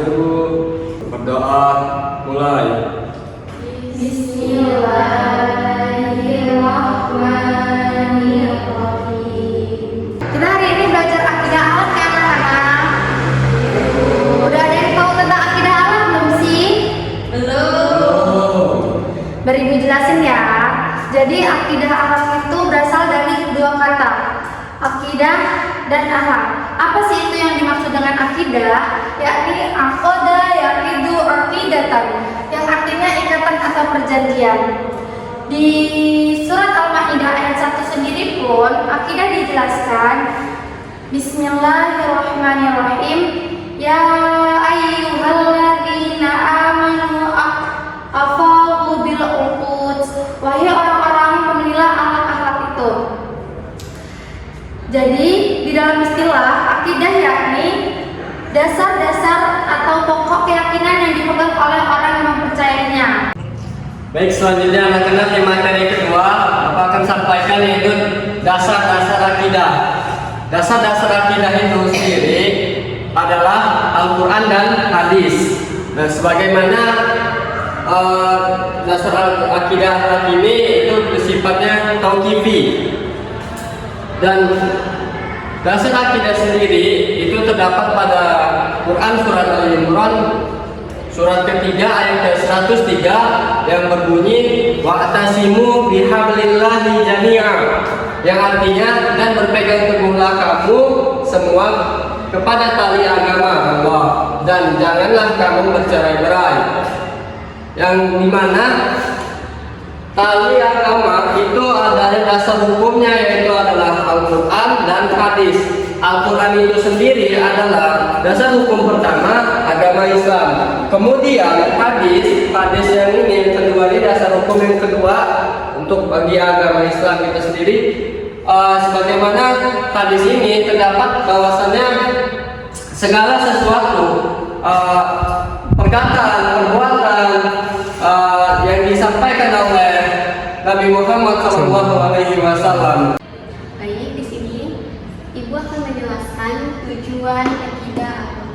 dulu. Berdoa, mulai. Bismillahirrahmanirrahim. Kita hari ini belajar akidah alat ya anak-anak. Udah ada yang tahu tentang akidah alat belum sih? Belum. Beri Ibu jelasin ya. Jadi akidah alat itu berasal dari dua kata, akidah dan ahlak. Apa sih itu yang dimaksud dengan akidah? Yakni aqada yaqidu aqidatan, yang artinya ikatan atau perjanjian. Di surat Al-Maidah ayat 1 sendiri pun akidah dijelaskan, Bismillahirrahmanirrahim, ya ayyuhalladzina amanu afawu bil uqud, wahai orang-orang pemelihara akhlak itu. Jadi di dalam istilah akidah yakni dasar-dasar atau pokok keyakinan yang dipegang oleh orang yang mempercayainya. Baik, selanjutnya anak-anak di materi kedua Bapak akan sampaikan yaitu dasar-dasar akidah. Dasar-dasar akidah itu sendiri adalah Al-Quran dan hadis. Nah, sebagaimana dasar akidah ini itu bersifatnya tauqifi. Dan dasar akidah sendiri itu terdapat pada Quran surat Al-Imran surat ketiga ayat ke-103 yang berbunyi wa'tasimu bihablillahi jami'a, yang artinya dan berpegang teguhlah kamu semua kepada tali agama Allah dan janganlah kamu bercerai-berai, yang dimana tali agama itu adalah dasar hukumnya yaitu adalah Al-Quran dan hadis. Al-Quran itu sendiri adalah dasar hukum pertama agama Islam. Kemudian hadis yang ini kedua ini dasar hukum yang kedua untuk bagi agama Islam itu sendiri. Sebagaimana hadis ini terdapat bahwasannya segala sesuatu perkataan, perbuatan yang disampaikan oleh Nabi Muhammad SAW. Baik, di sini Ibu akan menjelaskan tujuan akidah akhlak.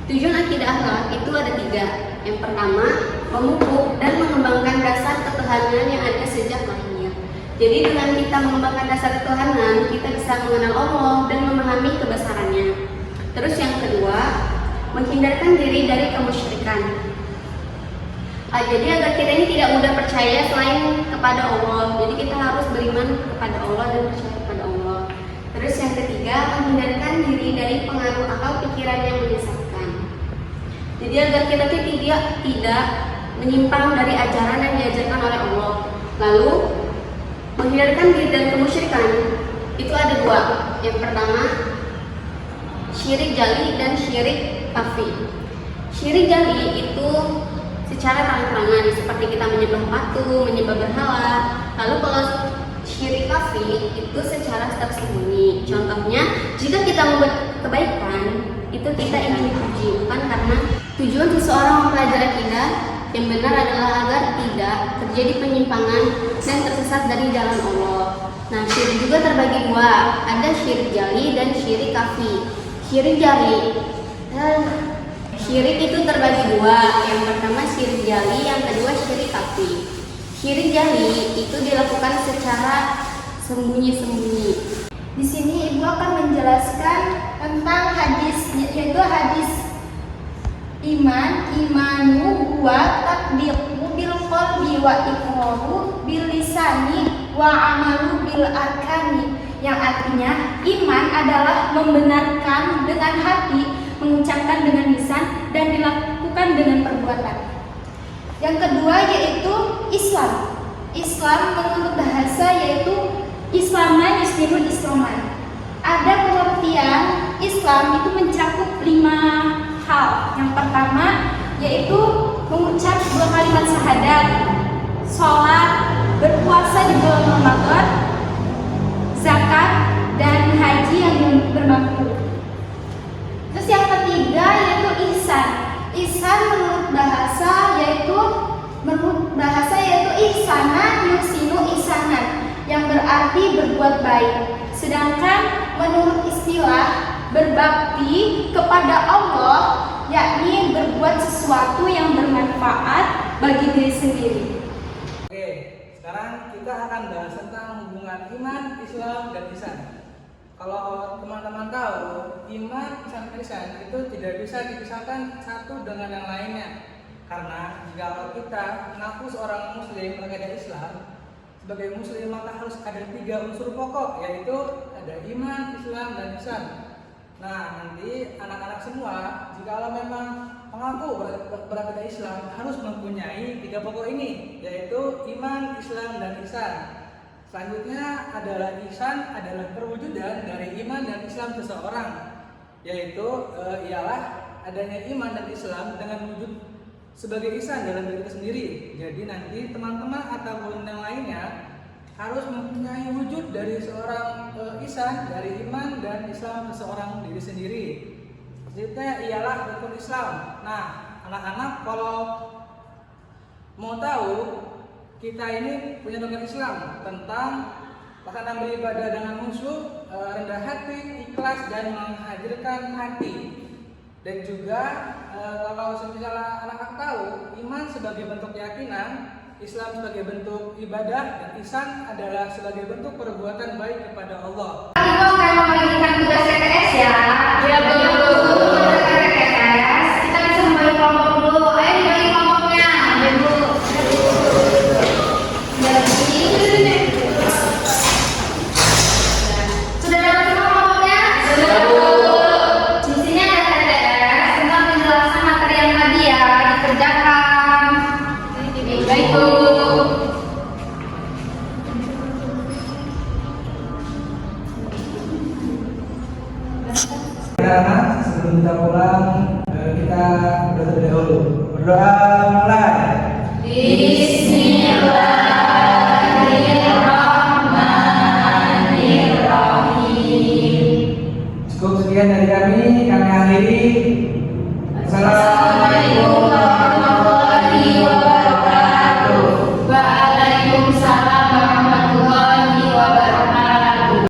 Tujuan akidah akhlak itu ada 3. Yang pertama, memupuk dan mengembangkan dasar ketuhanan yang ada sejak lahir. Jadi dengan kita mengembangkan dasar ketuhanan, kita bisa mengenal Allah dan memahami kebesarannya. Terus yang kedua, menghindarkan diri dari kemusyrikan. Jadi agar kita ini tidak mudah percaya selain kepada Allah. Jadi kita harus beriman kepada Allah dan percaya kepada Allah. Terus yang ketiga, menghindarkan diri dari pengaruh akal pikiran yang menyesatkan. Jadi agar kita tidak menyimpang dari ajaran yang diajarkan oleh Allah. Lalu menghindarkan diri dari kemusyrikan itu ada 2. Yang pertama, syirik jali dan syirik khafi. Syirik jali itu secara terang-terangan seperti kita menyembah patung, menyembah berhala. Lalu kalau syirik khafi itu secara tersembunyi. Contohnya, jika kita membuat kebaikan, itu kita ingin dipuji, bukan karena tujuan seseorang mempelajari akidah yang benar adalah agar tidak terjadi penyimpangan dan tersesat dari jalan Allah. Nah, syirik juga terbagi 2. Ada syirik jali dan syirik khafi. Syirik jali syirik itu terbagi 2. Yang pertama syirik jali, yang kedua syirik khafi. Syirik jali itu dilakukan secara sembunyi-sembunyi. Di sini Ibu akan menjelaskan tentang hadis, yaitu hadis imanu wa tatbiqu bil qalbi wa iqraru bil lisani wa amalu bil arkani, yang artinya iman adalah membenarkan dengan hati, mengucapkan dengan lisan, dan dilakukan dengan perbuatan. Yang kedua yaitu Islam. Islam menurut bahasa yaitu Islaman yuslimun islaman. Ada pengertian Islam itu mencakup 5 hal. Yang pertama yaitu mengucap 2 kalimat syahadat, sholat, berpuasa di bulan Ramadan, zakat, dan haji yang bermakna. Terus yang ketiga yaitu ihsan. Ihsan menurut bahasa yaitu ihsana yusinu ihsanan, yang berarti berbuat baik. Sedangkan menurut istilah berbakti kepada Allah yakni berbuat sesuatu yang bermanfaat bagi diri sendiri. Oke, sekarang kita akan bahas tentang hubungan iman, Islam, dan ihsan. Kalau teman-teman tahu, iman, ihsan, dan ihsan itu tidak bisa dipisahkan satu dengan yang lainnya. Karena jika kita mengaku seorang muslim beragama Islam, sebagai muslim maka harus ada 3 unsur pokok, yaitu ada iman, Islam, dan ihsan. Nah, nanti anak-anak semua jika memang mengaku beragama Islam harus mempunyai 3 pokok ini, yaitu iman, Islam, dan ihsan. Selanjutnya adalah ihsan adalah perwujudan dari iman dan Islam seseorang, yaitu ialah adanya iman dan Islam dengan wujud sebagai ihsan dalam diri sendiri. Jadi nanti teman-teman ataupun yang lainnya harus mempunyai wujud dari seorang ihsan, dari iman dan Islam seseorang diri sendiri. Selanjutnya ialah rukun Islam. Nah, anak-anak kalau mau tahu, kita ini punya rukun Islam tentang melaksanakan beribadah dengan khusyuk, rendah hati, ikhlas, dan menghadirkan hati. Dan juga kalau misalnya anak-anak tahu, iman sebagai bentuk keyakinan, Islam sebagai bentuk ibadah, dan ihsan adalah sebagai bentuk perbuatan baik kepada Allah. Ibu akan membagikan tugas TTS ya. Ya betul. TTS. Kita bisa membagi kelompok dulu. Ayo dibagi kelompoknya. Ibu. Sudah dapat semua kelompoknya? Sudah. Di sini ada TTS tentang penjelasan materi yang tadi ya dikerjakan. Baik Bu. Anak-anak, sebelum kita pulang, kita berdoa terlebih dahulu. Berdoa mulai. Bismillahirrahmanirrahim. Cukup sekian dari kami akhiri. Assalamualaikum.